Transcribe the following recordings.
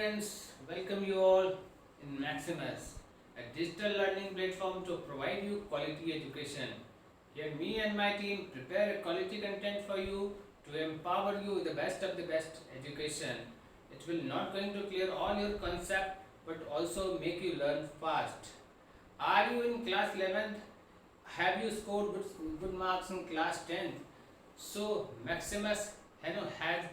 friends, welcome you all in Maximus, a digital learning platform to provide you quality education. Here me and my team prepare a quality content for you to empower you with the best of the best education. It will not going to clear all your concept but also make you learn fast. Are you in class 11th? Have you scored good marks in class 10th? So Maximus has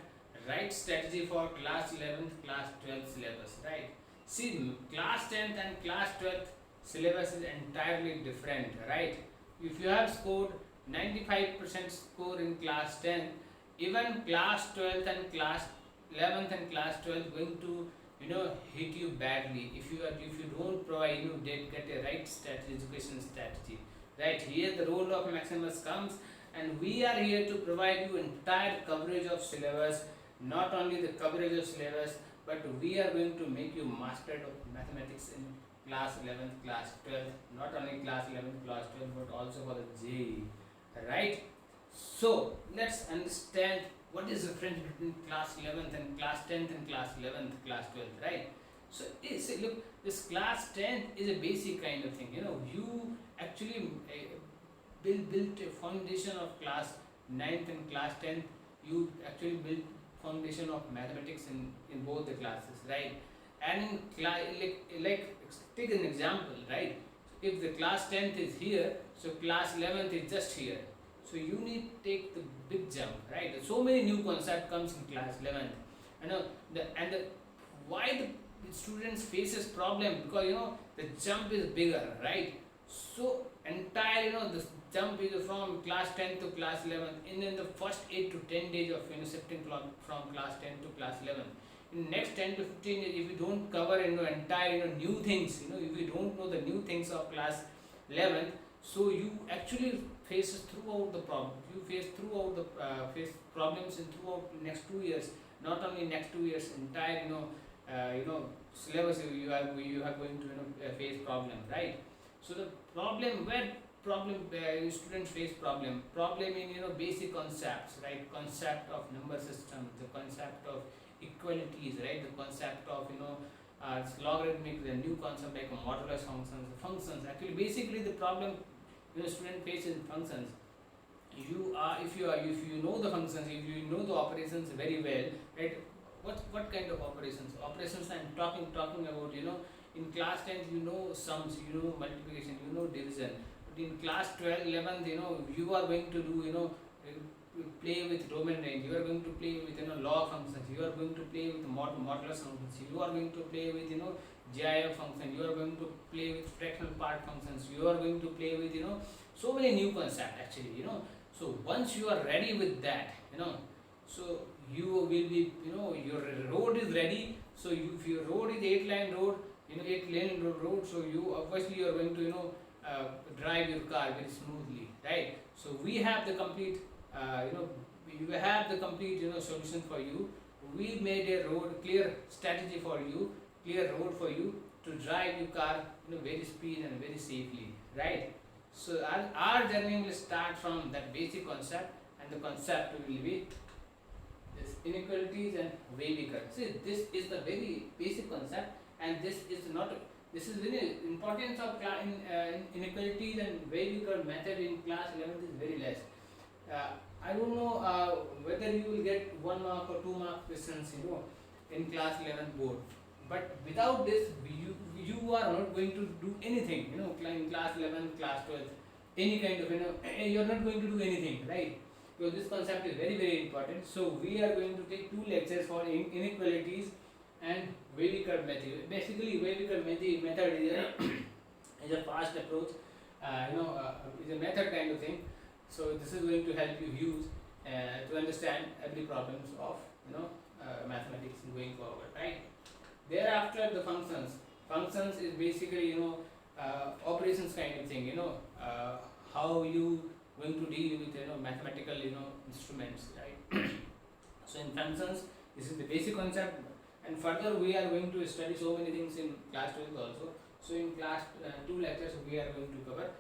right strategy for class 11th, class 12th syllabus, right? See, class 10th and class 12th syllabus is entirely different, right? If you have scored 95% score in class 10, even class 12th and class 11th and class 12th going to hit you badly if you don't provide get a right strategy, education strategy, right? Here the role of Maximus comes, and we are here to provide you entire coverage of syllabus. Not only the coverage of syllabus, but we are going to make you master of mathematics in class 11th, class 12th, not only class 11th, class 12th, but also for the JEE, right? So let's understand what is the difference between class 11th and class 10th and class 11th, class 12th, right? So look, this class 10th is a basic kind of thing. You actually built a foundation of class 9th and class 10th. You actually built foundation of mathematics in both the classes, right? And in like take an example, right? If the class 10th is here, so class 11th is just here, so you need to take the big jump, right? So many new concept comes in class 11th. Why the students faces problem, because the jump is bigger, right? So entire the jump is from class 10 to class 11 in the first 8 to 10 days of shifting from class 10 to class 11. In next 10 to 15 days, if you don't cover entire new things, if you don't know the new things of class 11, so you actually faces throughout the problem. You face throughout the face problems in throughout next 2 years. Not only next 2 years, entire syllabus you are going to face problem, right? So the students face problem in basic concepts, right? Concept of number system, the concept of equalities, right? The concept of logarithmic, the new concept like modulus functions. Actually, basically the problem student faces in functions. If you know the functions, if you know the operations very well, right? What kind of operations I'm talking about, in class 10th sums, multiplication, division. But in class 12 11th, you are going to do play with domain range, you are going to play with log functions, you are going to play with modulus functions, you are going to play with GIF function, you are going to play with fractional part functions, you are going to play with so many new concepts actually. So once you are ready with that, so you will be your road is ready. So if your road is 8-lane road, 8-lane road, so you obviously are going to drive your car very smoothly, right? So we have the complete you have the complete solution for you. We made a road clear strategy for you, clear road for you to drive your car very speed and very safely, right? So our journey will start from that basic concept, and the concept will be this inequalities and wavy curve. See, this is the very basic concept, and this is very importance of inequalities and wavy curve method in class 11th is very less. I don't know whether you will get 1 mark or 2 mark questions in class 11th board, but without this you are not going to do anything in class 11th, class 12th, any kind of you are not going to do anything, right? So this concept is very very important. So we are going to take 2 lectures for inequalities and wavy curve method. Basically wavy curve method is a fast approach, is a method kind of thing. So this is going to help you use to understand every problems of mathematics going forward, right? Thereafter the functions is basically operations kind of thing, how you going to deal with mathematical instruments, right? So in functions, this is the basic concept, and further we are going to study so many things in class 12 also. So in class 2 lectures we are going to cover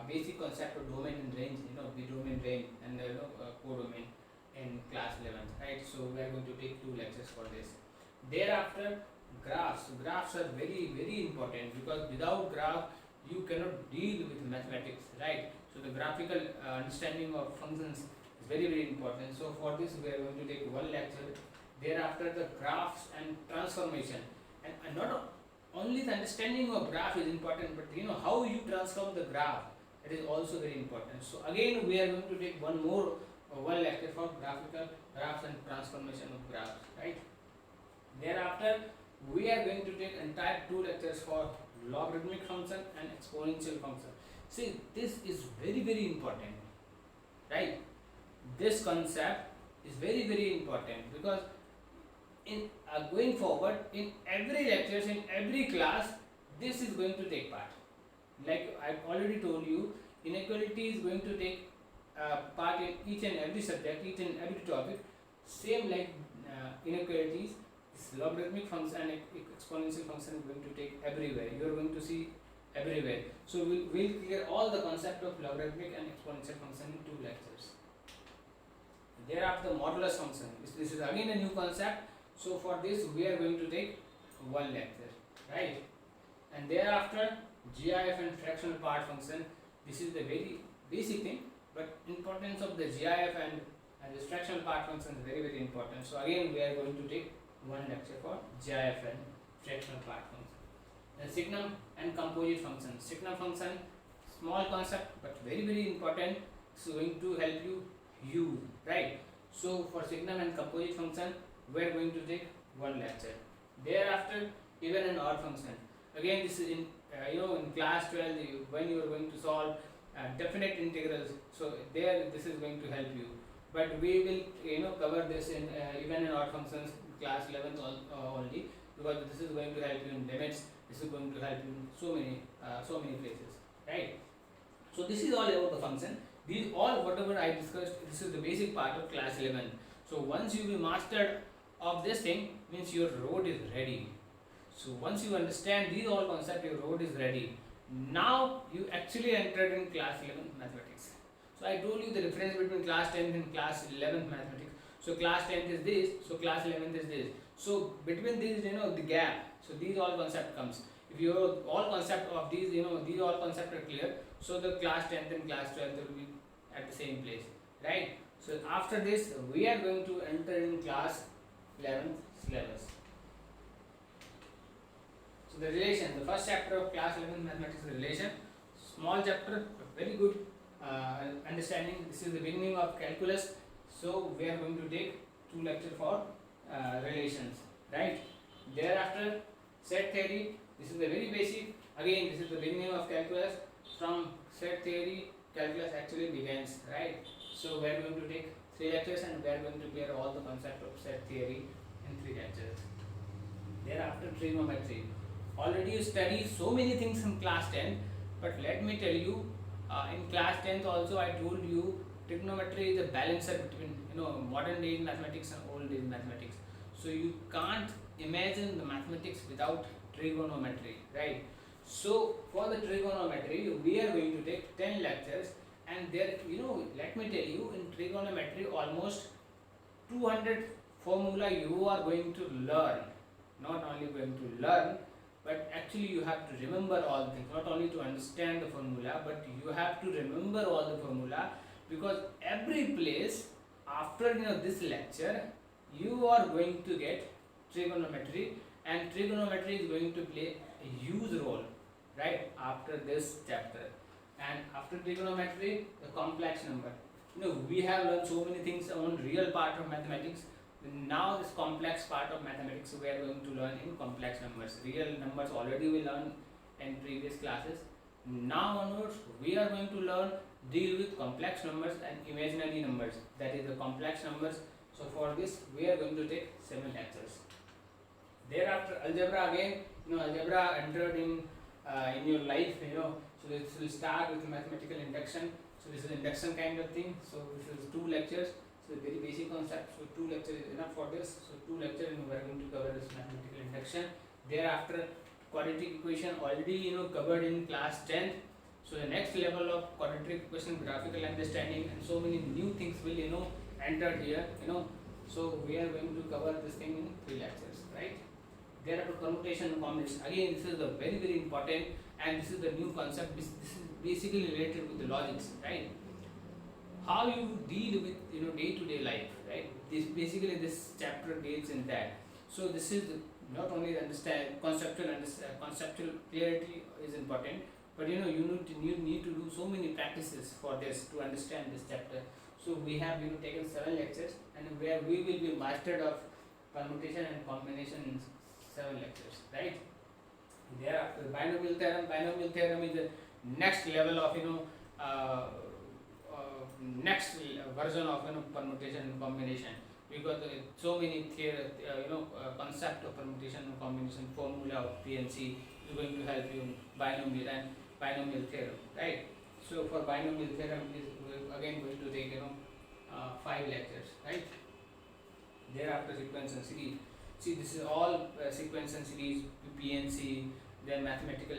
basic concept of domain and range, the domain range and codomain in class 11th, right? So we are going to take 2 lectures for this. Thereafter Graphs are very important, because without graph you cannot deal with mathematics, right? So the graphical understanding of functions is very important. So for this we are going to take one lecture. Thereafter the graphs and transformation, and not only the understanding of graph is important, but how you transform the graph, it is also very important. So again we are going to take one more one lecture for graphical graphs and transformation of graphs, right? Thereafter we are going to take entire two lectures for logarithmic function and exponential function. See, this is very important, right? This concept is very important, because in going forward in every lectures, in every class, this is going to take part. Like I've already told you, inequality is going to take part in each and every subject, each and every topic. Same like inequalities, this logarithmic function and exponential function is going to take everywhere. You are going to see everywhere. So we'll clear all the concept of logarithmic and exponential function in two lectures. Thereafter, modulus function. This is again a new concept. So for this we are going to take one lecture, right? And thereafter, GIF and fractional part function. This is the very basic thing, but importance of the GIF and the fractional part function is very important. So again we are going to take one lecture for GIF and fractional part function. Then signum and composite function. Signum function, small concept but very important. It's going to help you use, right? So for signum and composite function we are going to take one lecture. Thereafter, even and odd function. Again, this is in in class 12 when you are going to solve definite integrals. So there this is going to help you. But we will cover this in even and odd functions class 11th only, because this is going to help you in limits. This is going to help you in so many places, right? So this is all about the function. These all whatever I discussed, this is the basic part of class 11. So once you will mastered of this thing, means your road is ready. So once you understand these all concepts, your road is ready. Now you actually entered in class 11 mathematics. So I told you the difference between class 10th and class 11th mathematics. So class 10th is this, so class 11th is this. So between these, the gap. So these all concept comes. If you have all concept of these, these all concept are clear. So the class 10th and class 12th will be at the same place, right? So after this, we are going to enter in class 11th syllabus. So the relation, the first chapter of class 11th mathematics is relation. Small chapter, but very good understanding. This is the beginning of calculus. So we are going to take two lectures for relations, right? Thereafter, set theory. This is the very basic. Again, this is the beginning of calculus. From set theory, calculus actually begins, right? So we are going to take 3 lectures and we are going to clear all the concept of set theory in 3 lectures. Thereafter, trigonometry. Already you study so many things in class 10, but let me tell you, in class 10th also I told you trigonometry is a balancer between modern day mathematics and old day mathematics. So you can't imagine the mathematics without trigonometry, right? So for the trigonometry we are going to take 10 lectures, and there let me tell you, in trigonometry almost 200 formula you are going to learn. Not only going to learn, but actually you have to remember all the things. Not only to understand the formula, but you have to remember all the formula, because every place after this lecture you are going to get trigonometry, and trigonometry is going to play a huge role right after this chapter. And after trigonometry, the complex number. We have learned so many things on real part of mathematics. Now this complex part of mathematics we are going to learn in complex numbers. Real numbers already we learned in previous classes. Now onwards we are going to learn deal with complex numbers and imaginary numbers, that is the complex numbers. So for this we are going to take 7 lectures. Thereafter algebra, again algebra entered in your life, so this will start with mathematical induction. So this is induction kind of thing. So this is 2 lectures. So very basic concept. So 2 lectures is enough for this. So 2 lectures and we are going to cover this mathematical induction. Thereafter quadratic equation already covered in class 10th. So the next level of quadratic equation, graphical understanding, and so many new things will enter here. So we are going to cover this thing in 3 lectures, right? Thereafter permutation and combination. Again, this is the very important, and this is the new concept. This is basically related with the logics, right? How you deal with day-to-day life, right? This chapter deals in that. So this is not only understand conceptual clarity is important, but you need to do so many practices for this to understand this chapter. So we have taken 7 lectures, and where we will be mastered of permutation and combination in 7 lectures, right? Thereafter binomial theorem. Binomial theorem is the next level of uh, next version of permutation and combination, because so many concept of permutation and combination, formula of PNC is going to help you in binomial and binomial theorem, right? So for binomial theorem is again going to take 5 lectures, right? Thereafter sequence and series. See, this is all sequence and series, PNC, then mathematical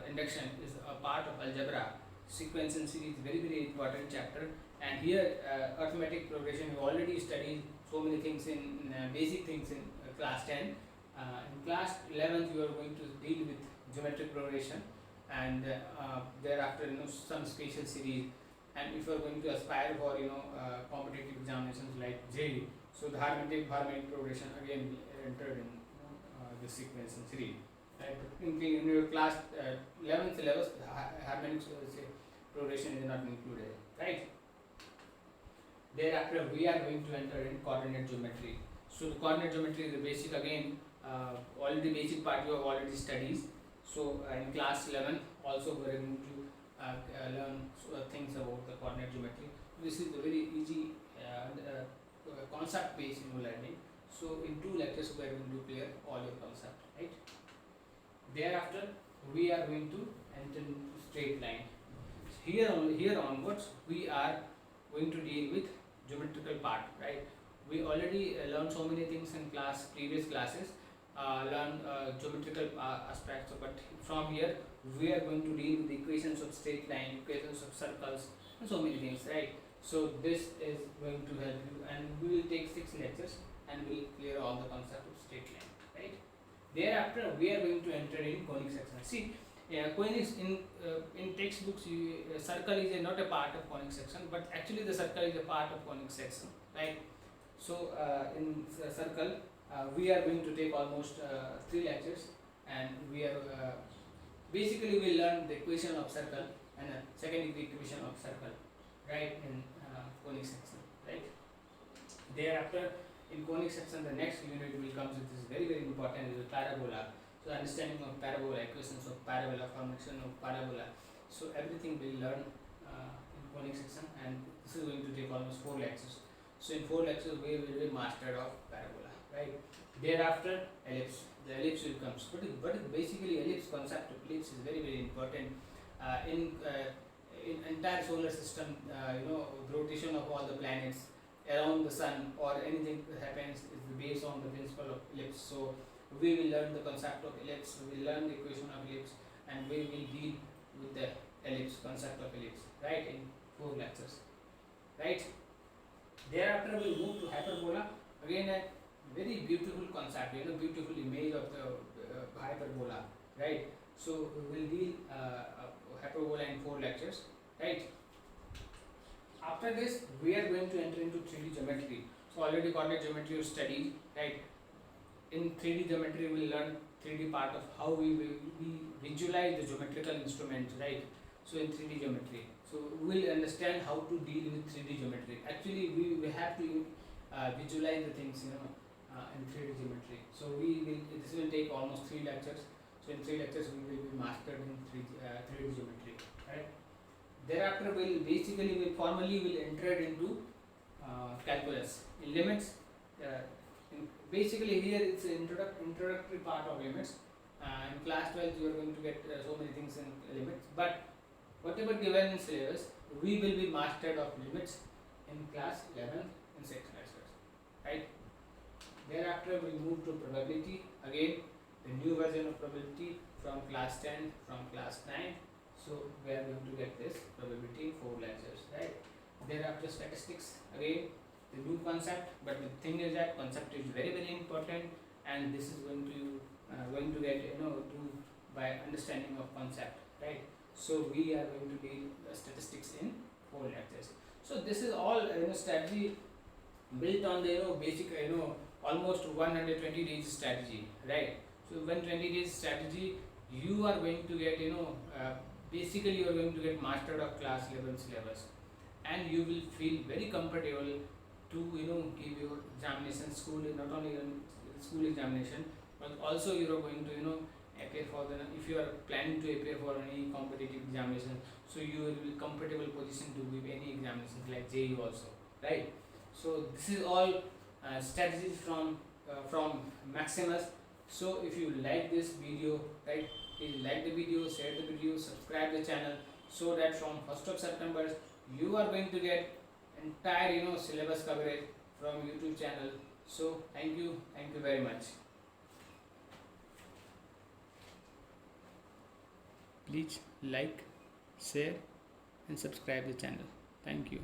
induction is a part of algebra. Sequence and series, very important chapter. And here arithmetic progression, we already studied so many things in basic things in class 10. In class 11th you are going to deal with geometric progression, and thereafter some special series. And if you are going to aspire for competitive examinations like JEE, so the harmonic progression again entered in the sequence and series. Right? In your class 11th syllabus, harmonic progression is not included, right? Thereafter we are going to enter in coordinate geometry. So the coordinate geometry is the basic, again all the basic part you have already studied. So in class 11 also we are going to learn things about the coordinate geometry. This is a very easy concept based learning. So in 2 lectures we are going to clear all your concept, right? Thereafter we are going to enter into straight line. Here onwards we are going to deal with geometrical part, right? We already learned so many things in previous classes, learn geometrical aspects, but from here we are going to deal with the equations of straight line, equations of circles, and so many things, right? So this is going to help you, and we will take 6 lectures and we will clear all the concept of straight line, right? Thereafter we are going to enter in conic section. See, conic in textbooks, circle is not a part of conic section, but actually the circle is a part of conic section, right? So in circle we are going to take almost 3 lectures, and we are basically we learn the equation of circle and second degree equation of circle, right, in conic section, right? Thereafter in conic section the next unit will come with this very important, is parabola. So understanding of parabola, equations of parabola, formation of parabola. So everything we learn in conic section, and this is going to take almost 4 lectures. So in 4 lectures we will be mastered of parabola, right? Thereafter ellipse. The ellipse will come. But basically ellipse, concept of ellipse is very important in entire solar system. The rotation of all the planets around the sun or anything that happens is based on the principle of ellipse. So we will learn the concept of ellipse, we will learn the equation of ellipse, and we will deal with the ellipse, concept of ellipse, right, in 4 lectures, right? Thereafter we will move to hyperbola. Again a very beautiful concept, beautiful image of the hyperbola, right? So we will deal hyperbola in 4 lectures, right? After this we are going to enter into 3D geometry. So already coordinate geometry you studied, right? In 3D geometry we will learn 3D part of how we visualize the geometrical instruments, right? So in 3D geometry, so we will understand how to deal with 3D geometry. Actually we have to visualize the things in 3D geometry. So this will take almost 3 lectures. So in 3 lectures we will be mastered in 3D geometry, right? Thereafter we formally enter into calculus in limits. Basically here it's an introductory part of limits. In class 12 you are going to get so many things in limits, but whatever given in syllabus we will be mastered of limits in class 11 in 6 lectures, right? Thereafter we move to probability, again the new version of probability from class 10, from class 9. So we are going to get this probability in 4 lectures, right? Thereafter statistics, again the new concept, but the thing is that concept is very very important, and this is going to get do by understanding of concept, right? So we are going to deal statistics in 4 lectures. So this is all strategy built on the basic almost 120 days strategy, right? So 120 days strategy, you are going to get basically you are going to get mastered of class level syllabus, and you will feel very comfortable to give your examination school, not only school examination, but also you are going to appear for the, if you are planning to appear for any competitive examination, so you will be comfortable position to give any examinations like JEE also, right? So this is all strategies from Maximus. So if you like this video, right, please like the video, share the video, subscribe the channel, so that from 1st of September you are going to get entire syllabus coverage from YouTube channel. So thank you very much. Please like, share and subscribe the channel. Thank you.